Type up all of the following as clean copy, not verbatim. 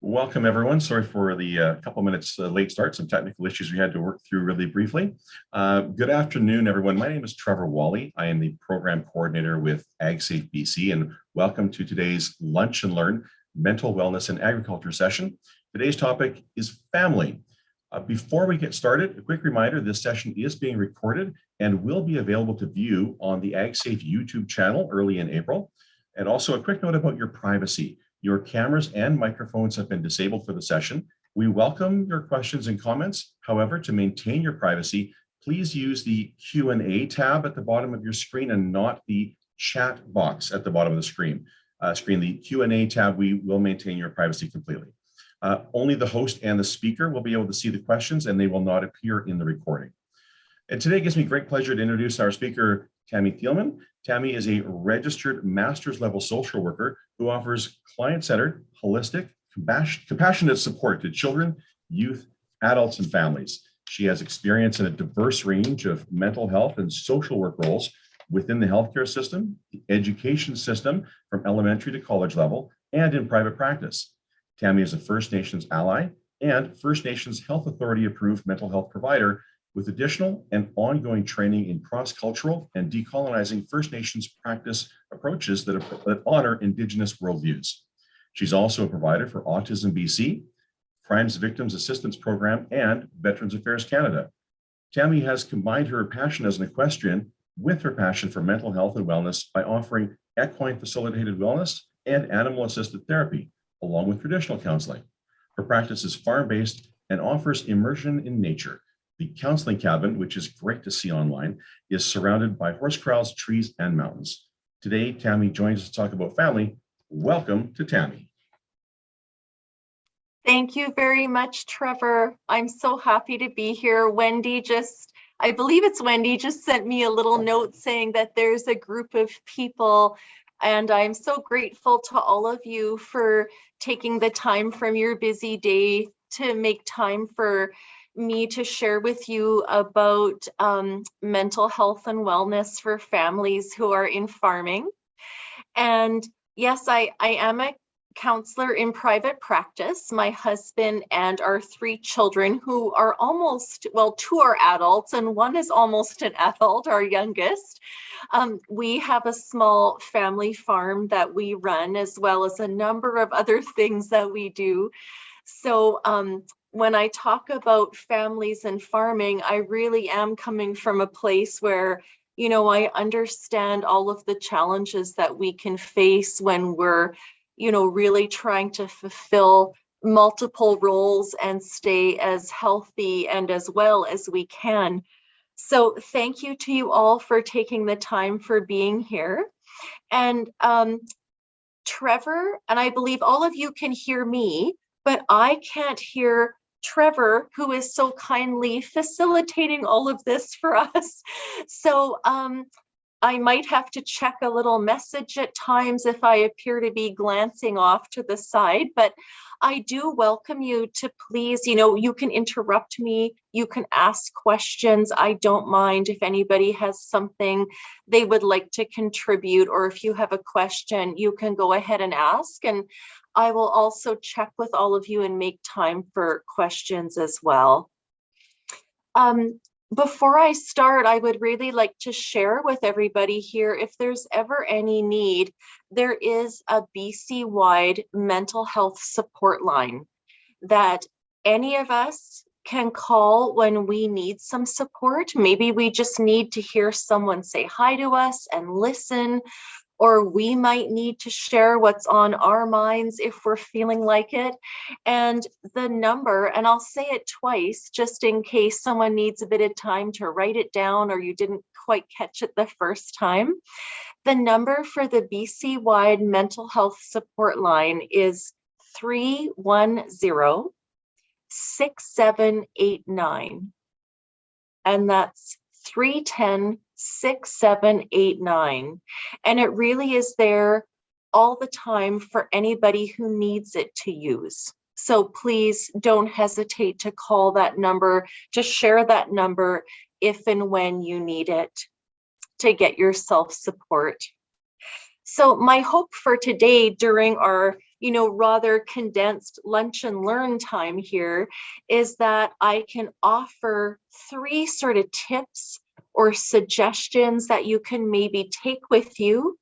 Welcome, everyone. Sorry for the couple minutes late start, some technical issues we had to work through really briefly. Good afternoon, everyone. My name is Trevor Wally. I am the program coordinator with AgSafeBC, and welcome to today's Lunch and Learn Mental Wellness and Agriculture session. Today's topic is family. Before we get started, a quick reminder, this session is being recorded and will be available to view on the AgSafe YouTube channel early in April. And also a quick note about your privacy. Your cameras and microphones have been disabled for the session. We welcome your questions and comments. However, to maintain your privacy, please use the Q&A tab at the bottom of your screen and not the chat box at the bottom of the screen. The Q&A tab, we will maintain your privacy completely. Only the host and the speaker will be able to see the questions, and they will not appear in the recording. And today it gives me great pleasure to introduce our speaker, Tammy Thielman. Tammy is a registered master's level social worker who offers client-centered, holistic, compassionate support to children, youth, adults, and families. She has experience in a diverse range of mental health and social work roles within the healthcare system, the education system from elementary to college level, and in private practice. Tammy is a First Nations ally and First Nations Health Authority approved mental health provider with additional and ongoing training in cross-cultural and decolonizing First Nations practice approaches that honor Indigenous worldviews. She's also a provider for Autism BC, Crimes Victims Assistance Program, and Veterans Affairs Canada. Tammy has combined her passion as an equestrian with her passion for mental health and wellness by offering equine facilitated wellness and animal-assisted therapy, along with traditional counseling. Her practice is farm-based and offers immersion in nature. The counseling cabin, which is great to see online, is surrounded by horse corrals, trees, and mountains. Today, Tammy joins us to talk about family. Welcome to Tammy. Thank you very much, Trevor. I'm so happy to be here. I believe it's Wendy, just sent me a little note saying that there's a group of people, and I'm so grateful to all of you for taking the time from your busy day to make time for me to share with you about mental health and wellness for families who are in farming. And yes, I am a counselor in private practice. My husband and our 3 children, who are two are adults and one is almost an adult, our youngest. We have a small family farm that we run, as well as a number of other things that we do. So when I talk about families and farming, I really am coming from a place where, I understand all of the challenges that we can face when we're, really trying to fulfill multiple roles and stay as healthy and as well as we can. So thank you to you all for taking the time for being here. And Trevor, and I believe all of you can hear me, but I can't hear Trevor, who is so kindly facilitating all of this for us. So I might have to check a little message at times if I appear to be glancing off to the side, but I do welcome you to please, you can interrupt me, you can ask questions. I don't mind if anybody has something they would like to contribute, or if you have a question, you can go ahead and ask. And I will also check with all of you and make time for questions as well. Before I start, I would really like to share with everybody here, if there's ever any need, there is a BC-wide mental health support line that any of us can call when we need some support. Maybe we just need to hear someone say hi to us and listen, or we might need to share what's on our minds if we're feeling like it. And the number, and I'll say it twice, just in case someone needs a bit of time to write it down or you didn't quite catch it the first time. The number for the BC-wide mental health support line is 310-6789. And that's 310-6789. And it really is there all the time for anybody who needs it to use. So please don't hesitate to call that number, to share that number if and when you need it to get your self-support. So my hope for today during our rather condensed lunch and learn time here is that I can offer 3 sort of tips or suggestions that you can maybe take with you,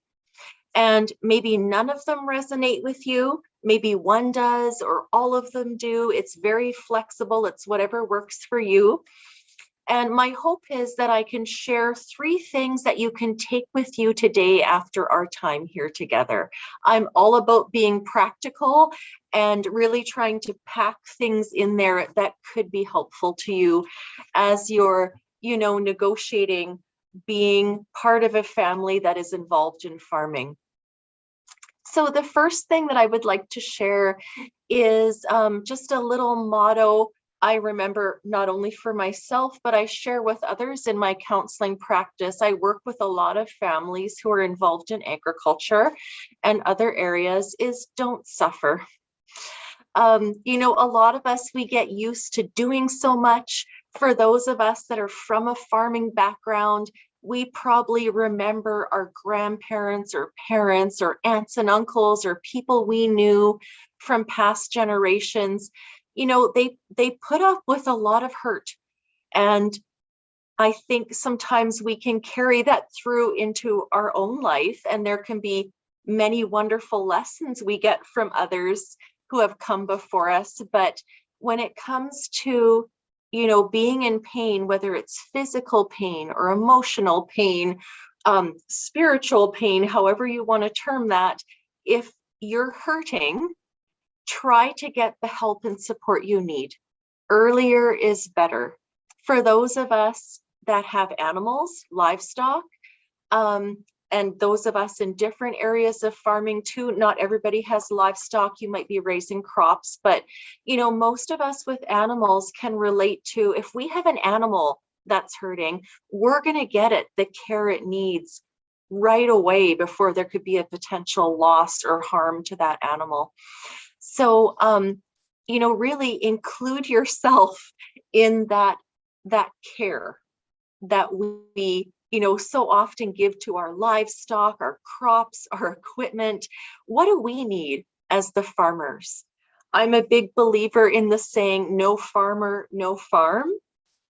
and maybe none of them resonate with you. Maybe one does, or all of them do. It's very flexible. It's whatever works for you. And my hope is that I can share 3 things that you can take with you today after our time here together. I'm all about being practical and really trying to pack things in there that could be helpful to you as you're, negotiating being part of a family that is involved in farming. So the first thing that I would like to share is just a little motto I remember not only for myself, but I share with others in my counseling practice. I work with a lot of families who are involved in agriculture and other areas, is don't suffer. A lot of us, we get used to doing so much. For those of us that are from a farming background, we probably remember our grandparents or parents or aunts and uncles or people we knew from past generations. They put up with a lot of hurt. And I think sometimes we can carry that through into our own life, and there can be many wonderful lessons we get from others who have come before us. But when it comes to, being in pain, whether it's physical pain or emotional pain, spiritual pain, however you want to term that, if you're hurting, try to get the help and support you need. Earlier is better. For those of us that have animals, livestock, and those of us in different areas of farming too, not everybody has livestock. You might be raising crops, but most of us with animals can relate to, if we have an animal that's hurting, we're going to get it the care it needs right away before there could be a potential loss or harm to that animal. So, really include yourself in that care that we, so often give to our livestock, our crops, our equipment. What do we need as the farmers? I'm a big believer in the saying, no farmer, no farm.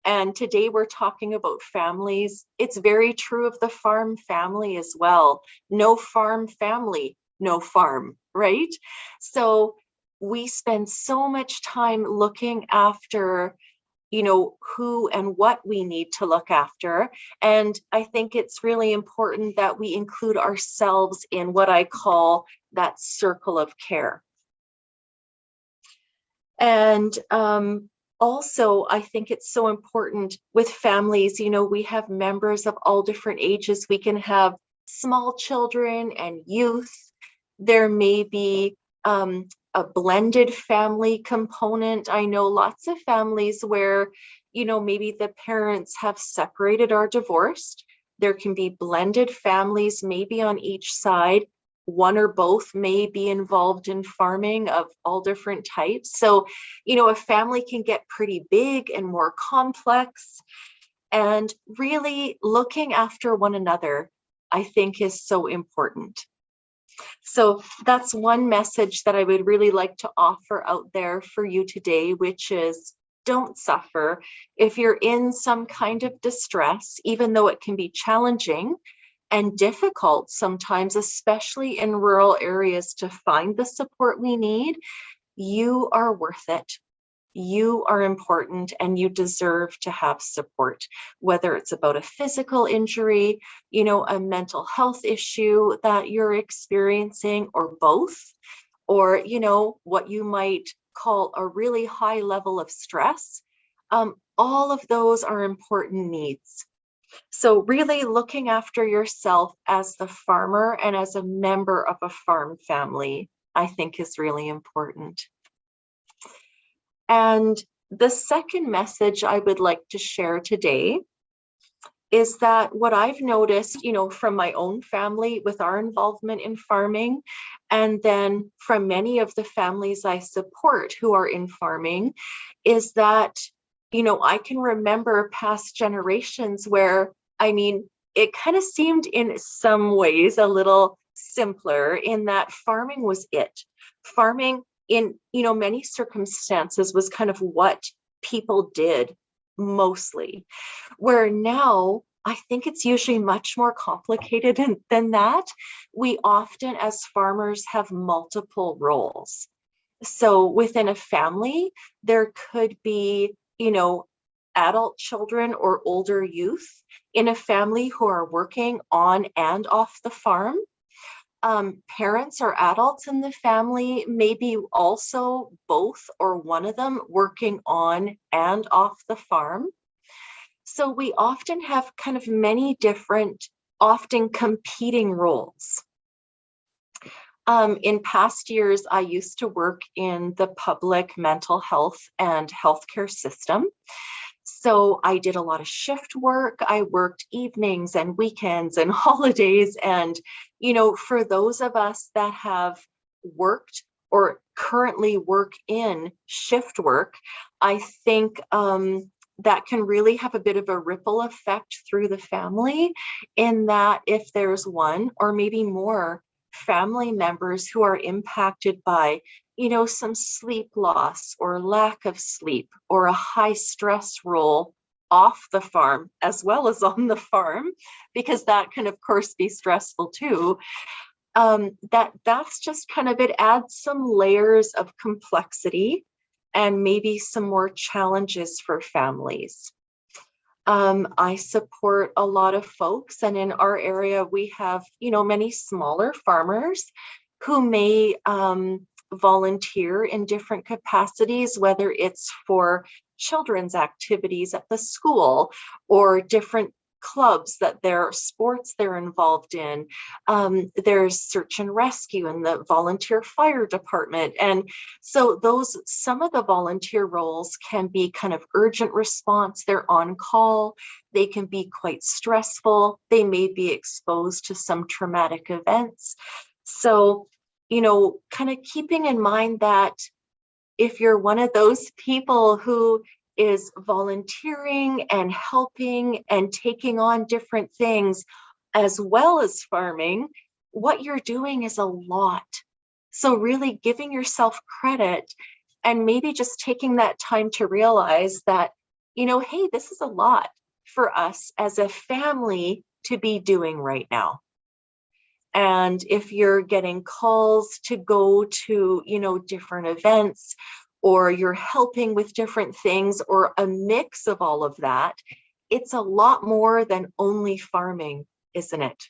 And today we're talking about families. It's very true of the farm family as well. No farm family, no farm, right? So we spend so much time looking after who and what we need to look after. And I think it's really important that we include ourselves in what I call that circle of care. And also, I think it's so important with families, we have members of all different ages. We can have small children and youth. There may be a blended family component. I know lots of families where, maybe the parents have separated or divorced. There can be blended families, maybe on each side. One or both may be involved in farming of all different types. So, a family can get pretty big and more complex. And really looking after one another, I think, is so important. So that's one message that I would really like to offer out there for you today, which is don't suffer. If you're in some kind of distress, even though it can be challenging and difficult sometimes, especially in rural areas, to find the support we need, you are worth it. You are important and you deserve to have support, whether it's about a physical injury, a mental health issue that you're experiencing, or both, or, what you might call a really high level of stress. All of those are important needs. So really looking after yourself as the farmer and as a member of a farm family, I think, is really important. And the second message I would like to share today is that what I've noticed, from my own family with our involvement in farming, and then from many of the families I support who are in farming, is that, I can remember past generations where, it kind of seemed in some ways a little simpler in that farming was it. Farming in, many circumstances was kind of what people did mostly, where now I think it's usually much more complicated than that. We often, as farmers, have multiple roles. So within a family, there could be, adult children or older youth in a family who are working on and off the farm. Parents or adults in the family, maybe also both or one of them working on and off the farm. So we often have kind of many different, often competing roles. In past years, I used to work in the public mental health and healthcare system. So I did a lot of shift work. I worked evenings and weekends and holidays. And, for those of us that have worked or currently work in shift work, I think that can really have a bit of a ripple effect through the family, in that if there's one or maybe more family members who are impacted by, some sleep loss or lack of sleep or a high stress role off the farm as well as on the farm, because that can of course be stressful too. That's just kind of, it adds some layers of complexity and maybe some more challenges for families. I support a lot of folks, and in our area, we have, many smaller farmers who may volunteer in different capacities, whether it's for children's activities at the school or different clubs that their sports they're involved in. There's search and rescue in the volunteer fire department. And so some of the volunteer roles can be kind of urgent response. They're on call. They can be quite stressful. They may be exposed to some traumatic events. So, kind of keeping in mind that if you're one of those people who is volunteering and helping and taking on different things as well as farming, what you're doing is a lot. So really giving yourself credit and maybe just taking that time to realize that, hey, this is a lot for us as a family to be doing right now. And if you're getting calls to go to, different events, or you're helping with different things, or a mix of all of that, it's a lot more than only farming, isn't it?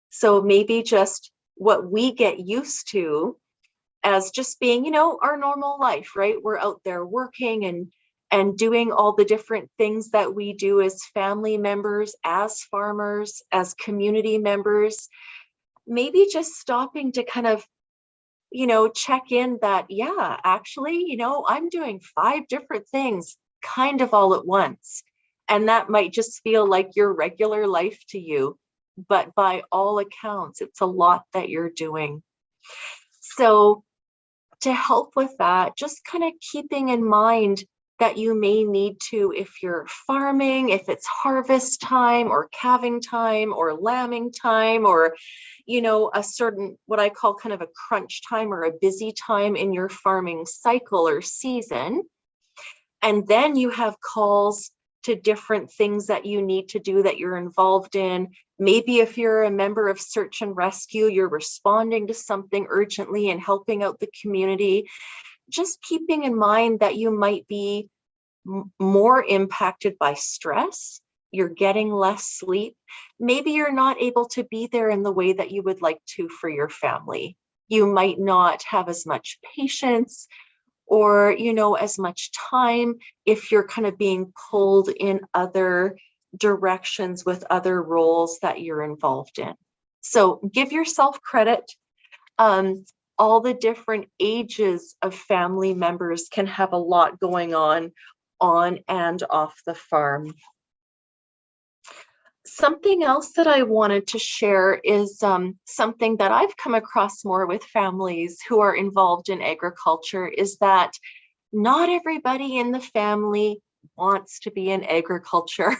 So maybe just what we get used to as just being, our normal life, right? We're out there working and doing all the different things that we do as family members, as farmers, as community members. Maybe just stopping to kind of, check in that, yeah, actually, I'm doing 5 different things kind of all at once. And that might just feel like your regular life to you, but by all accounts, it's a lot that you're doing. So to help with that, just kind of keeping in mind that you may need to, if you're farming, if it's harvest time or calving time or lambing time, or a certain, what I call kind of a crunch time or a busy time in your farming cycle or season. And then you have calls to different things that you need to do that you're involved in. Maybe if you're a member of search and rescue, you're responding to something urgently and helping out the community. Just keeping in mind that you might be more impacted by stress. You're getting less sleep. Maybe you're not able to be there in the way that you would like to for your family. You might not have as much patience or, as much time if you're kind of being pulled in other directions with other roles that you're involved in. So give yourself credit. All the different ages of family members can have a lot going on and off the farm. Something else that I wanted to share is something that I've come across more with families who are involved in agriculture, is that not everybody in the family wants to be in agriculture,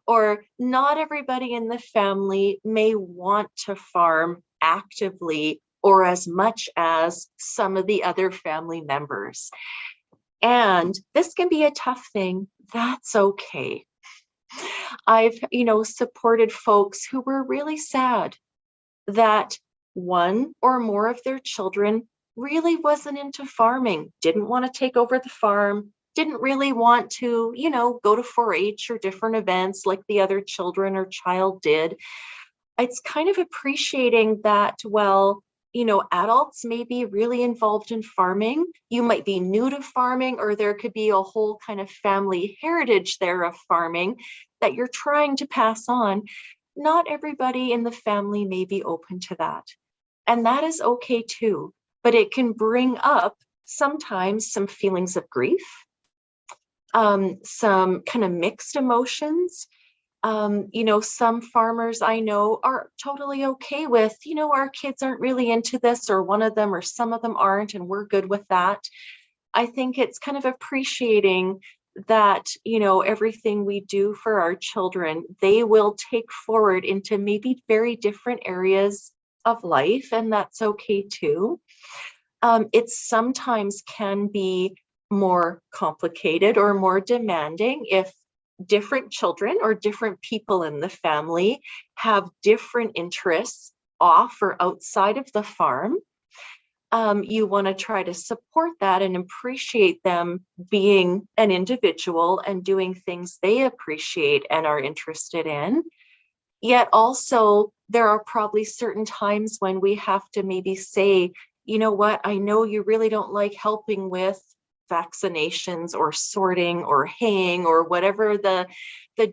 or not everybody in the family may want to farm actively or as much as some of the other family members. And this can be a tough thing. That's okay. I've, supported folks who were really sad that one or more of their children really wasn't into farming, didn't want to take over the farm, didn't really want to, go to 4-H or different events like the other children or child did. It's kind of appreciating that, well, adults may be really involved in farming. You might be new to farming, or there could be a whole kind of family heritage there of farming that you're trying to pass on. Not everybody in the family may be open to that. And that is okay too. But it can bring up sometimes some feelings of grief, some kind of mixed emotions. Some farmers I know are totally okay with, our kids aren't really into this, or one of them or some of them aren't, and we're good with that. I think it's kind of appreciating that, everything we do for our children, they will take forward into maybe very different areas of life, and that's okay too. It sometimes can be more complicated or more demanding if different children or different people in the family have different interests off or outside of the farm. You want to try to support that and appreciate them being an individual and doing things they appreciate and are interested in. Yet also, there are probably certain times when we have to maybe say, you know what, I know you really don't like helping with vaccinations or sorting or haying or whatever the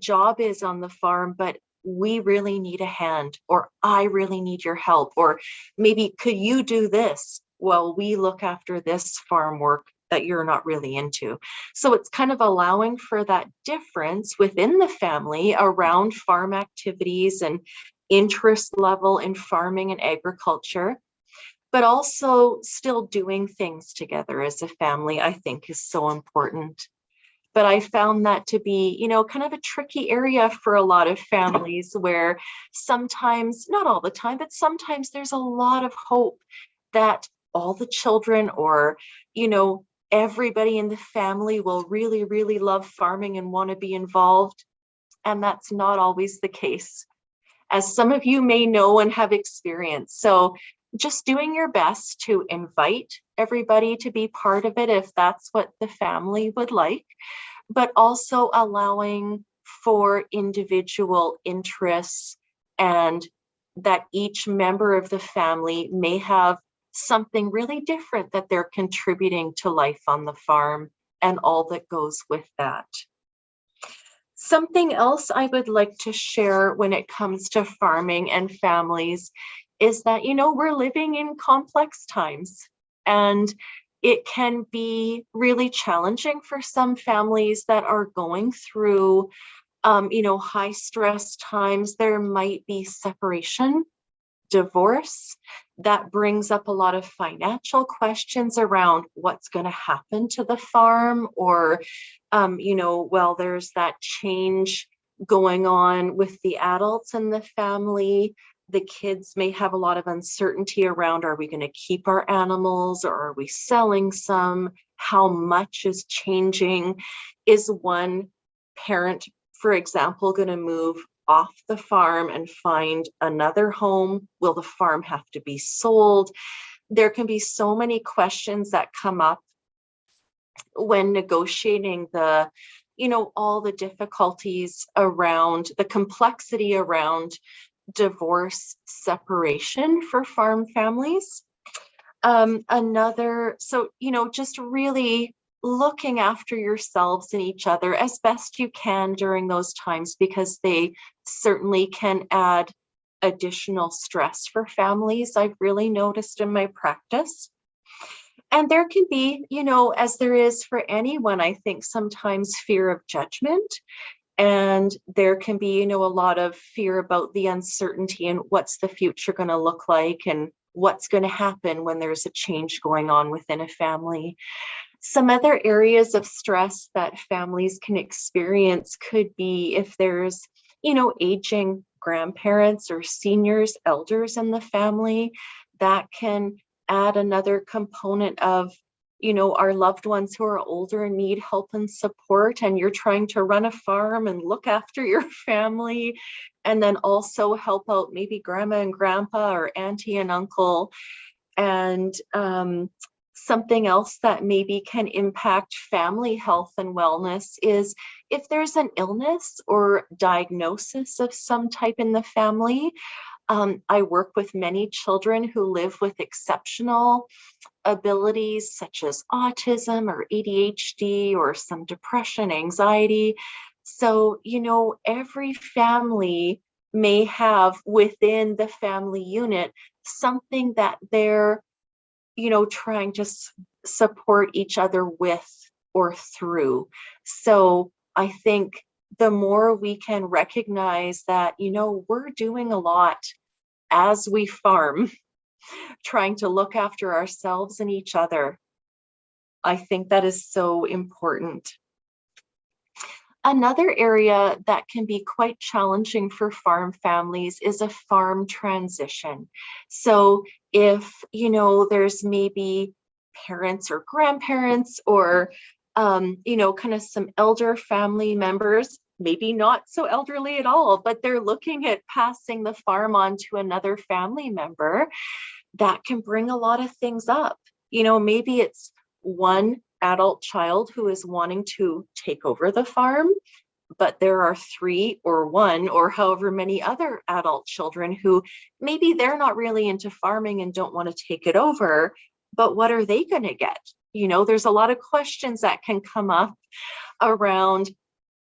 job is on the farm, but we really need a hand, or I really need your help, or maybe could you do this while we look after this farm work that you're not really into. So it's kind of allowing for that difference within the family around farm activities and interest level in farming and agriculture, but also still doing things together as a family, I think is so important. But I found that to be, kind of a tricky area for a lot of families where sometimes, not all the time, but sometimes there's a lot of hope that all the children or, everybody in the family will really, really love farming and want to be involved. And that's not always the case, as some of you may know and have experienced. So just doing your best to invite everybody to be part of it if that's what the family would like, but also allowing for individual interests, and that each member of the family may have something really different that they're contributing to life on the farm and all that goes with that. Something else I would like to share when it comes to farming and families is that, we're living in complex times, and it can be really challenging for some families that are going through, high stress times. There might be separation, divorce, that brings up a lot of financial questions around what's going to happen to the farm, or, well, there's that change going on with the adults in the family. The kids may have a lot of uncertainty around, are we going to keep our animals or are we selling some? How much is changing? Is one parent, for example, going to move off the farm and find another home? Will the farm have to be sold? There can be so many questions that come up when negotiating the, all the difficulties around the complexity around divorce, separation for farm families. Just really looking after yourselves and each other as best you can during those times, because they certainly can add additional stress for families, I've really noticed in my practice. And there can be, as there is for anyone, I think sometimes fear of judgment. And there can be, a lot of fear about the uncertainty and what's the future going to look like and what's going to happen when there's a change going on within a family. Some other areas of stress that families can experience could be if there's, aging grandparents or seniors, elders in the family. That can add another component of, our loved ones who are older and need help and support, and you're trying to run a farm and look after your family, and then also help out maybe grandma and grandpa or auntie and uncle. And something else that maybe can impact family health and wellness is if there's an illness or diagnosis of some type in the family. I work with many children who live with exceptional abilities such as autism or ADHD or some depression, anxiety. So, every family may have within the family unit something that they're, trying to support each other with or through. So I think the more we can recognize that, we're doing a lot as we farm, trying to look after ourselves and each other. I think that is so important. Another area that can be quite challenging for farm families is a farm transition. So if, there's maybe parents or grandparents or, kind of some elder family members, maybe not so elderly at all, but they're looking at passing the farm on to another family member, that can bring a lot of things up. Maybe it's one adult child who is wanting to take over the farm, but there are three or one or however many other adult children who maybe they're not really into farming and don't want to take it over, but what are they going to get? There's a lot of questions that can come up around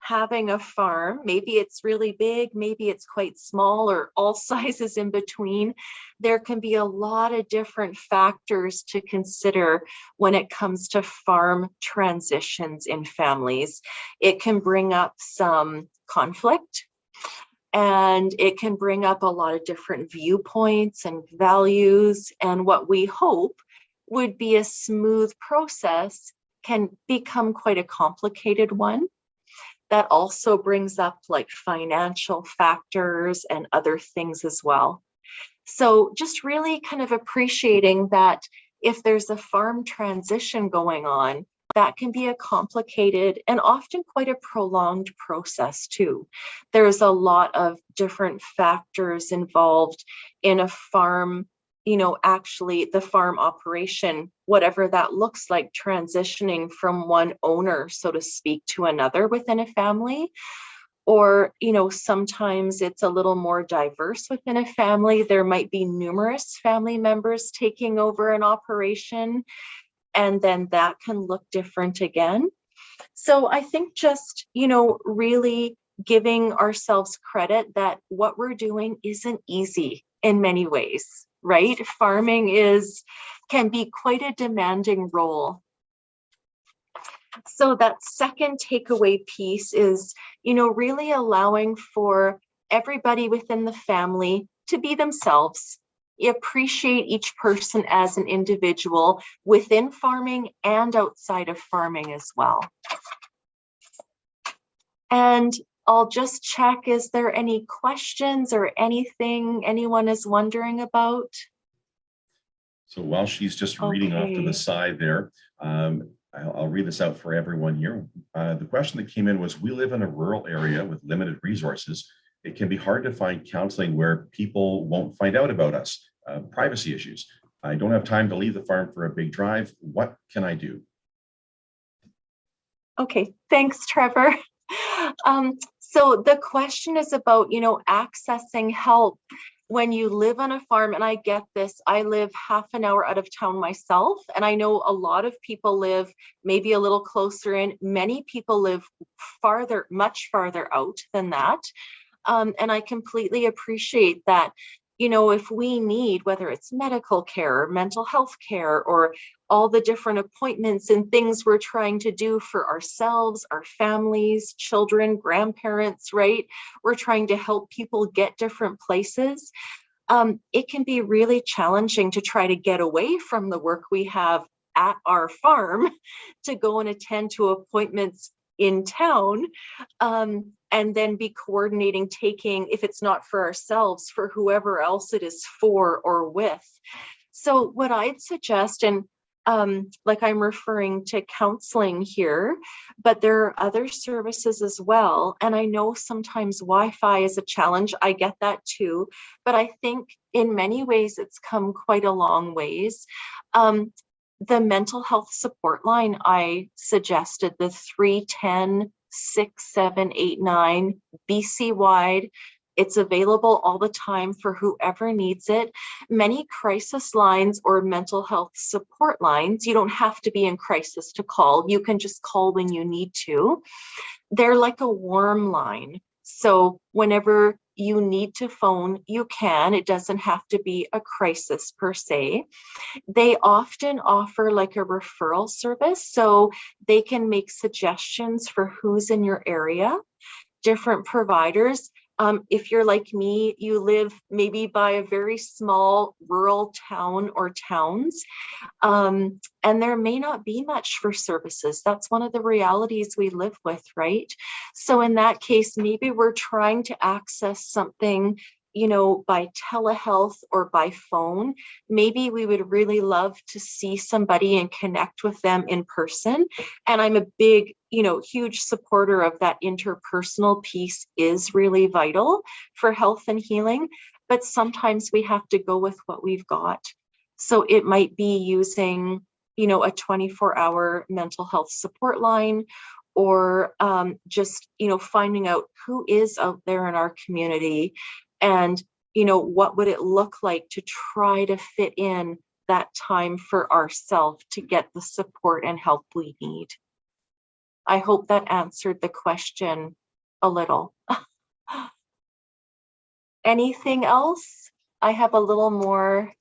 having a farm. Maybe it's really big, maybe it's quite small, or all sizes in between. There can be a lot of different factors to consider when it comes to farm transitions in families. It can bring up some conflict, and it can bring up a lot of different viewpoints and values, and what we hope would be a smooth process can become quite a complicated one. That also brings up like financial factors and other things as well. So just really kind of appreciating that if there's a farm transition going on, that can be a complicated and often quite a prolonged process too. There's a lot of different factors involved in a farm, actually the farm operation, whatever that looks like, transitioning from one owner, so to speak, to another within a family. Or, sometimes it's a little more diverse within a family. There might be numerous family members taking over an operation, and then that can look different again. So I think just, really giving ourselves credit that what we're doing isn't easy in many ways, right? Farming can be quite a demanding role. So that second takeaway piece is, really allowing for everybody within the family to be themselves. Appreciate each person as an individual within farming and outside of farming as well. And I'll just check, is there any questions or anything anyone is wondering about? So while she's just reading off to the side there, I'll read this out for everyone here. The question that came in was, we live in a rural area with limited resources. It can be hard to find counseling where people won't find out about us, privacy issues. I don't have time to leave the farm for a big drive. What can I do? Okay, thanks, Trevor. So the question is about, accessing help when you live on a farm. And I get this, I live half an hour out of town myself, and I know a lot of people live maybe a little closer in. Many people live farther, much farther out than that. And I completely appreciate that. If we need, whether it's medical care, or mental health care, or all the different appointments and things we're trying to do for ourselves, our families, children, grandparents, right? We're trying to help people get different places. It can be really challenging to try to get away from the work we have at our farm to go and attend to appointments in town, and then be coordinating taking, if it's not for ourselves, for whoever else it is for or with. So what I'd suggest, and like I'm referring to counseling here, but there are other services as well. And I know sometimes Wi-Fi is a challenge. I get that too. But I think in many ways it's come quite a long ways. The mental health support line I suggested, the 310-6789 BC wide. It's available all the time for whoever needs it. Many crisis lines or mental health support lines, you don't have to be in crisis to call. You can just call when you need to. They're like a warm line. So whenever you need to phone, you can. It doesn't have to be a crisis per se. They often offer like a referral service, so they can make suggestions for who's in your area, different providers. If you're like me, you live maybe by a very small rural town or towns, and there may not be much for services. That's one of the realities we live with, right? So in that case, maybe we're trying to access something, by telehealth or by phone. Maybe we would really love to see somebody and connect with them in person. And I'm a big, huge supporter of that. Interpersonal piece is really vital for health and healing, but sometimes we have to go with what we've got. So it might be using, a 24-hour mental health support line, or just, finding out who is out there in our community, and, what would it look like to try to fit in that time for ourselves to get the support and help we need. I hope that answered the question a little. Anything else? I have a little more.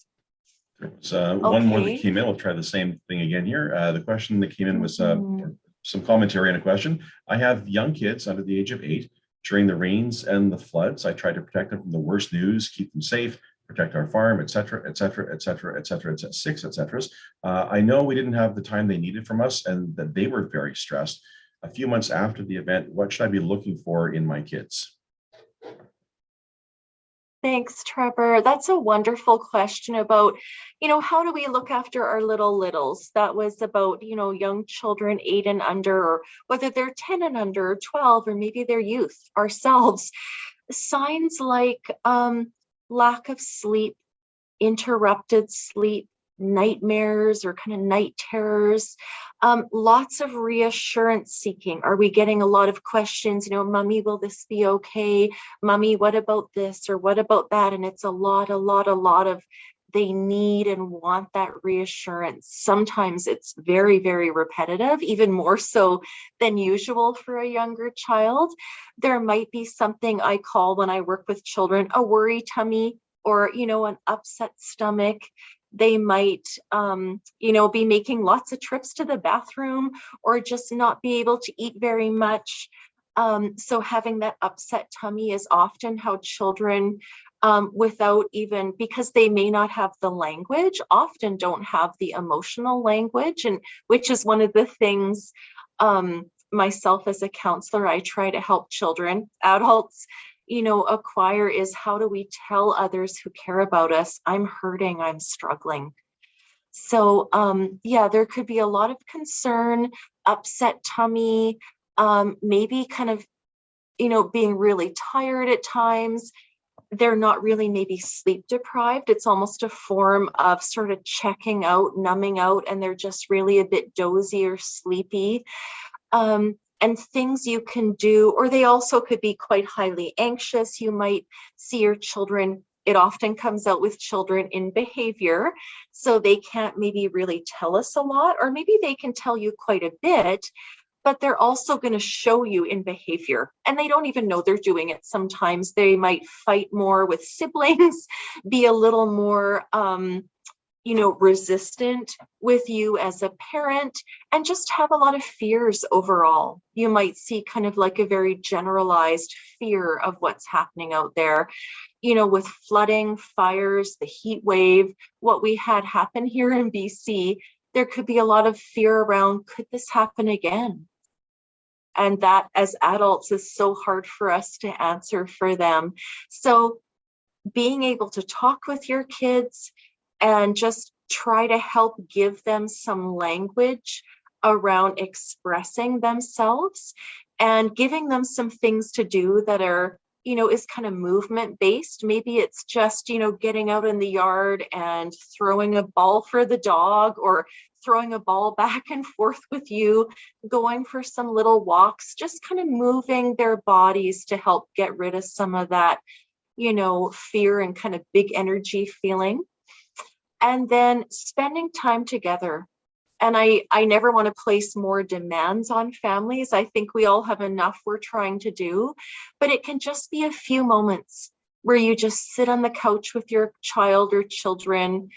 So one more that came in. We'll try the same thing again here. The question that came in was some commentary on a question. I have young kids under the age of 8. During the rains and the floods, I try to protect them from the worst news, keep them safe, protect our farm, etc., etc., etc., etc., etc., 6 etc. I know we didn't have the time they needed from us and that they were very stressed. A few months after the event, what should I be looking for in my kids? Thanks, Trevor. That's a wonderful question about, how do we look after our littles? That was about, young children 8 and under, or whether they're 10 and under, or 12, or maybe they're youth, ourselves. Signs like lack of sleep, interrupted sleep, nightmares or kind of night terrors, lots of reassurance seeking. Are we getting a lot of questions, mommy, will this be okay? Mommy, what about this or what about that? And it's a lot of they need and want that reassurance. Sometimes it's very, very repetitive, even more so than usual for a younger child. There might be something I call, when I work with children, a worry tummy, or, an upset stomach. They might, be making lots of trips to the bathroom, or just not be able to eat very much. So having that upset tummy is often how children, without even, because they may not have the language, often don't have the emotional language, and which is one of the things, myself as a counselor, I try to help children, adults, acquire, is how do we tell others who care about us, I'm hurting, I'm struggling. So there could be a lot of concern, upset tummy, maybe kind of, being really tired at times. They're not really maybe sleep deprived. It's almost a form of sort of checking out, numbing out, and they're just really a bit dozy or sleepy. And things you can do, or they also could be quite highly anxious. You might see your children, it often comes out with children in behavior, so they can't maybe really tell us a lot, or maybe they can tell you quite a bit, but they're also going to show you in behavior, and they don't even know they're doing it. Sometimes they might fight more with siblings, be a little more resistant with you as a parent, and just have a lot of fears overall. You might see kind of like a very generalized fear of what's happening out there, with flooding, fires, the heat wave. What we had happen here in BC there could be a lot of fear around, could this happen again? And that as adults is so hard for us to answer for them. So being able to talk with your kids and just try to help give them some language around expressing themselves and giving them some things to do that are, is kind of movement based. Maybe it's just, getting out in the yard and throwing a ball for the dog, or throwing a ball back and forth with you, going for some little walks, just kind of moving their bodies to help get rid of some of that, fear and kind of big energy feeling. And then spending time together. And I never want to place more demands on families. I think we all have enough we're trying to do, but it can just be a few moments where you just sit on the couch with your child or children,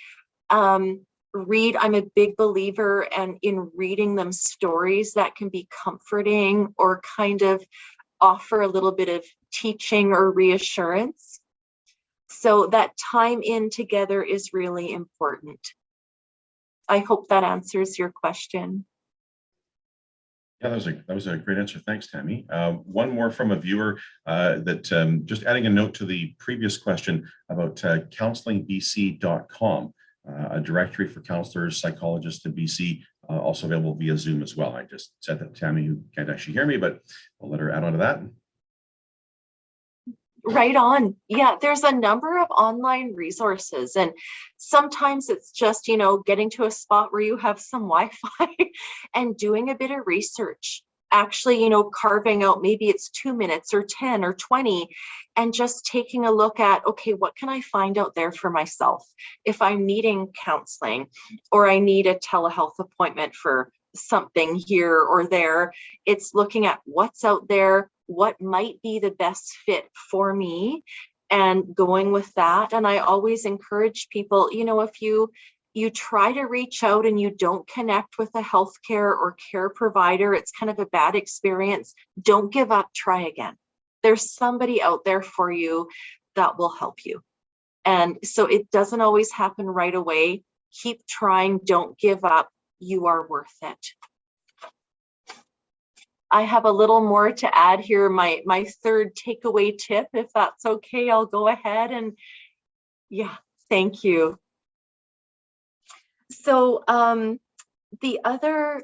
read. I'm a big believer and in reading them stories that can be comforting or kind of offer a little bit of teaching or reassurance. So that time in together is really important. I hope that answers your question. Yeah, that was a great answer. Thanks, Tammy. One more from a viewer that just adding a note to the previous question about counsellingbc.com, a directory for counselors, psychologists in BC, also available via Zoom as well. I just said that to Tammy, who can't actually hear me, but I'll let her add on to that. Right on. Yeah, there's a number of online resources, and sometimes it's just, getting to a spot where you have some Wi-Fi and doing a bit of research. Actually, carving out, maybe it's 2 minutes or 10 or 20, and just taking a look at, okay, what can I find out there for myself? If I'm needing counseling or I need a telehealth appointment for something here or there, it's looking at what's out there, what might be the best fit for me, and going with that. And I always encourage people, if you try to reach out and you don't connect with a healthcare or care provider, it's kind of a bad experience. Don't give up, try again. There's somebody out there for you that will help you. And so it doesn't always happen right away. Keep trying, don't give up. You are worth it. I have a little more to add here. My third takeaway tip, if that's okay, I'll go ahead and thank you. So the other,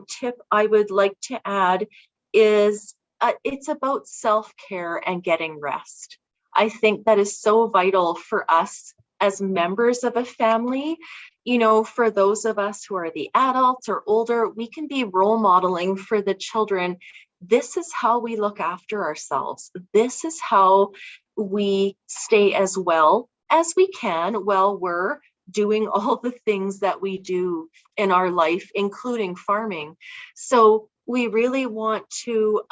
tip I would like to add is it's about self-care and getting rest. I think that is so vital for us as members of a family. For those of us who are the adults or older, we can be role modeling for the children. This is how we look after ourselves. This is how we stay as well as we can while we're doing all the things that we do in our life, including farming. So we really want to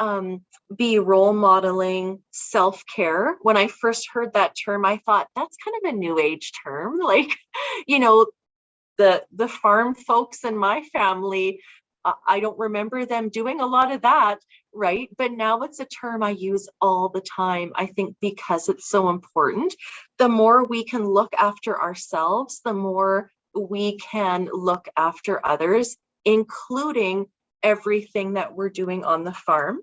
be role modeling self-care. When I first heard that term, I thought that's kind of a new age term. Like, the farm folks in my family, I don't remember them doing a lot of that, right? But now it's a term I use all the time, I think, because it's so important. The more we can look after ourselves, the more we can look after others, including everything that we're doing on the farm.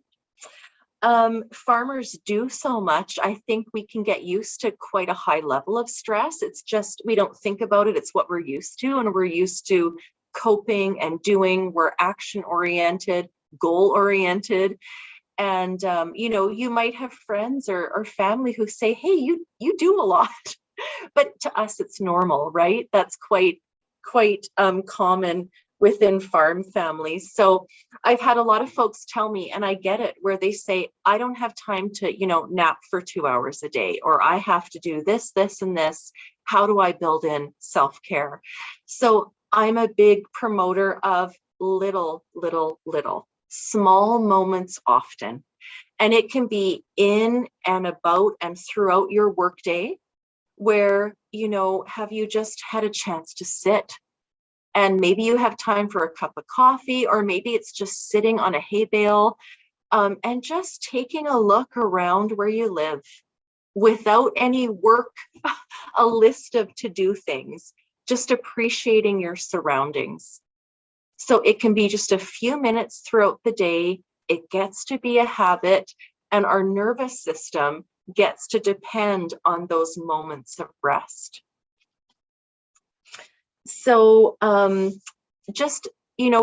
Farmers do so much. I think we can get used to quite a high level of stress. It's just, we don't think about it. It's what we're used to, and we're used to coping and doing. We're action oriented, goal oriented. And, you might have friends or family who say, hey, you do a lot, but to us, it's normal, right? That's quite common within farm families. So I've had a lot of folks tell me, and I get it, where they say, I don't have time to, nap for 2 hours a day, or I have to do this, this, and this. How do I build in self-care? So I'm a big promoter of little, small moments often. And it can be in and about and throughout your workday where, have you just had a chance to sit? And maybe you have time for a cup of coffee, or maybe it's just sitting on a hay bale and just taking a look around where you live without any work, a list of to-do things. just appreciating your surroundings. So it can be just a few minutes throughout the day. It gets to be a habit, and our nervous system gets to depend on those moments of rest. So just,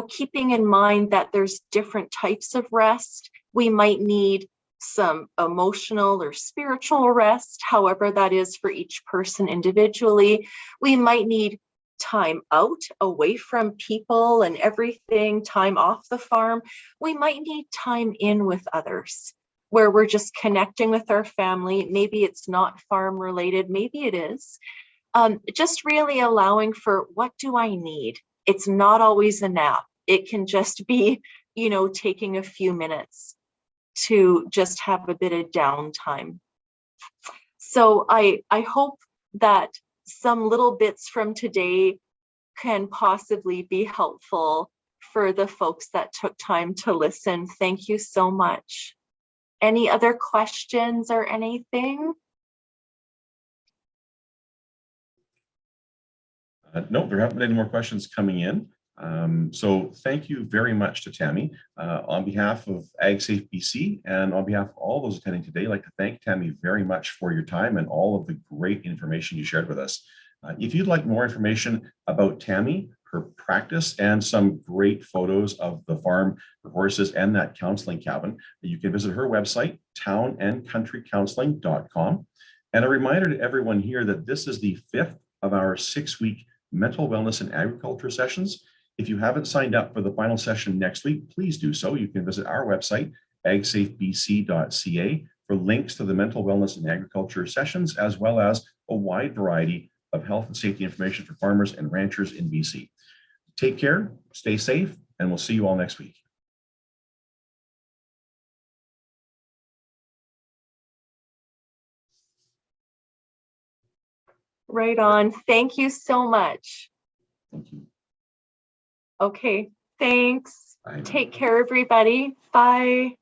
keeping in mind that there's different types of rest. We might need some emotional or spiritual rest, however that is for each person individually. We might need time out, away from people and everything, time off the farm. We might need time in with others, where we're just connecting with our family. Maybe it's not farm related, maybe it is. Just really allowing for, what do I need? It's not always a nap. It can just be, taking a few minutes to just have a bit of downtime. So I hope that some little bits from today can possibly be helpful for the folks that took time to listen. Thank you so much. Any other questions or anything? No, there haven't been any more questions coming in. So thank you very much to Tammy. On behalf of AgSafeBC and on behalf of all those attending today, I'd like to thank Tammy very much for your time and all of the great information you shared with us. If you'd like more information about Tammy, her practice, and some great photos of the farm, her horses, and that counseling cabin, you can visit her website, townandcountrycounseling.com. And a reminder to everyone here that this is the 5th of our 6-week mental wellness and agriculture sessions. If you haven't signed up for the final session next week, please do so. You can visit our website, agsafebc.ca, for links to the mental wellness and agriculture sessions, as well as a wide variety of health and safety information for farmers and ranchers in BC. Take care, stay safe, and we'll see you all next week. Right on. Thank you so much. Thank you. Okay, thanks. Bye. Take care, everybody. Bye.